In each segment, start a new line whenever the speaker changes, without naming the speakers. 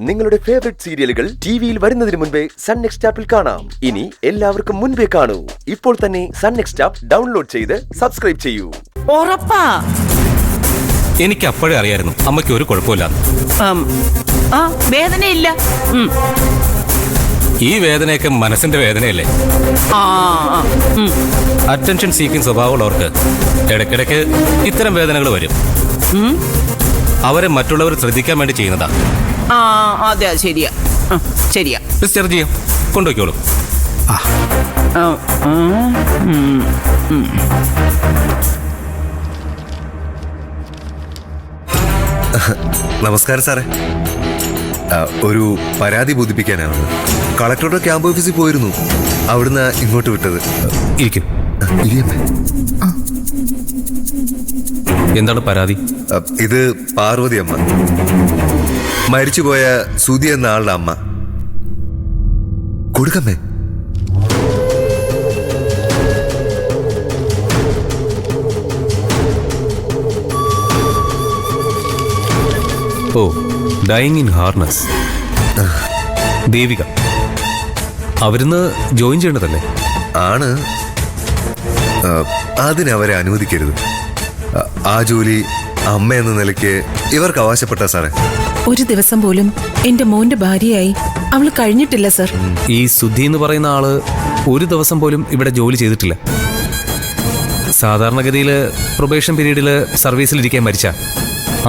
നിങ്ങളുടെ ഫേവറേറ്റ് സീരിയലുകൾ ടിവിയിൽ വരുന്നതിന് മുൻപേ സൺ നെക്സ്റ്റ് ആപ്പിൽ കാണാം. ഇനി എല്ലാവർക്കും മുൻപേ കാണൂ. ഇപ്പോൾ തന്നെ സൺ നെക്സ്റ്റ് ആപ്പ് ഡൗൺലോഡ് ചെയ്ത് സബ്സ്ക്രൈബ് ചെയ്യൂ.
ഉറപ്പാ?
എനിക്ക് അപ്പോഴേ അറിയായിരുന്നു അമ്മയ്ക്ക് ഒരു കുഴപ്പമില്ല.
വേദനയില്ല.
ഈ വേദനയൊക്കെ മനസ്സിന്റെ വേദനയല്ലേ? അറ്റൻഷൻ സീക്കിംഗ് സ്വഭാവമുള്ളവർക്ക് ഇടയ്ക്കിടയ്ക്ക് ഇത്തരം വേദനകൾ വരും. അവരെ മറ്റുള്ളവർ ശ്രദ്ധിക്കാൻ വേണ്ടി ചെയ്യുന്നതാ.
അതെ, ശരിയാ ശരിയാ.
മിസ്റ്റർ ജിയോ കൊണ്ടുപോയിക്കോളൂ.
നമസ്കാരം സാറേ. ഒരു പരാതി ബോധിപ്പിക്കാനാണ്. കളക്ടറുടെ ക്യാമ്പ് ഓഫീസിൽ പോയിരുന്നു. അവിടുന്ന് ഇങ്ങോട്ട് വിട്ടത്.
ഇരിക്കും. എന്താണ് പരാതി?
ഇത് പാർവതി അമ്മ, മരിച്ചുപോയ സുധി എന്ന ആളുടെ അമ്മ. കൊടുക്കമ്മേ.
ഓ, ഡൈയിങ് ഇൻ ഹാർനസ്. ദേവിക അവരിന്ന് ജോയിൻ ചെയ്യേണ്ടതല്ലേ?
ആണ്. അതിനവരെ അനുവദിക്കരുത്. ആ ജോലി അമ്മ എന്ന നിലയ്ക്ക് ഇവർക്ക് അവകാശപ്പെട്ട സാറേ.
ഒരു ദിവസം പോലും എന്റെ മോന്റെ ഭാര്യയായി അവള് കഴിഞ്ഞിട്ടില്ല സർ.
ഈ സുധി എന്ന് പറയുന്ന ആള് ഒരു ദിവസം പോലും ഇവിടെ ജോലി ചെയ്തിട്ടില്ല. സാധാരണഗതിയിൽ പ്രൊബേഷൻ പീരീഡിൽ സർവീസിലിരിക്കാൻ മരിച്ച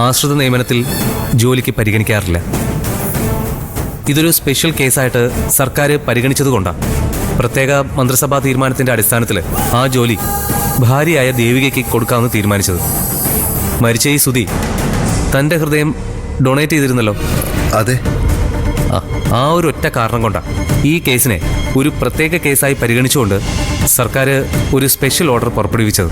ആശ്രിത നിയമനത്തിൽ ജോലിക്ക് പരിഗണിക്കാറില്ല. ഇതൊരു സ്പെഷ്യൽ കേസായിട്ട് സർക്കാർ പരിഗണിച്ചതുകൊണ്ടാണ് പ്രത്യേക മന്ത്രിസഭാ തീരുമാനത്തിന്റെ അടിസ്ഥാനത്തിൽ ആ ജോലി ഭാര്യയായ ദേവികയ്ക്ക് കൊടുക്കാമെന്ന് തീരുമാനിച്ചത്. മരിച്ച ഈ സുധി തൻ്റെ ഹൃദയം ഡൊണേറ്റ് ചെയ്തിരുന്നല്ലോ.
അതെ.
ആ ഒരു ഒറ്റ കാരണം കൊണ്ടാണ് ഈ കേസിനെ ഒരു പ്രത്യേക കേസായി പരിഗണിച്ചുകൊണ്ട് സർക്കാർ ഒരു സ്പെഷ്യൽ ഓർഡർ പുറപ്പെടുവിച്ചത്.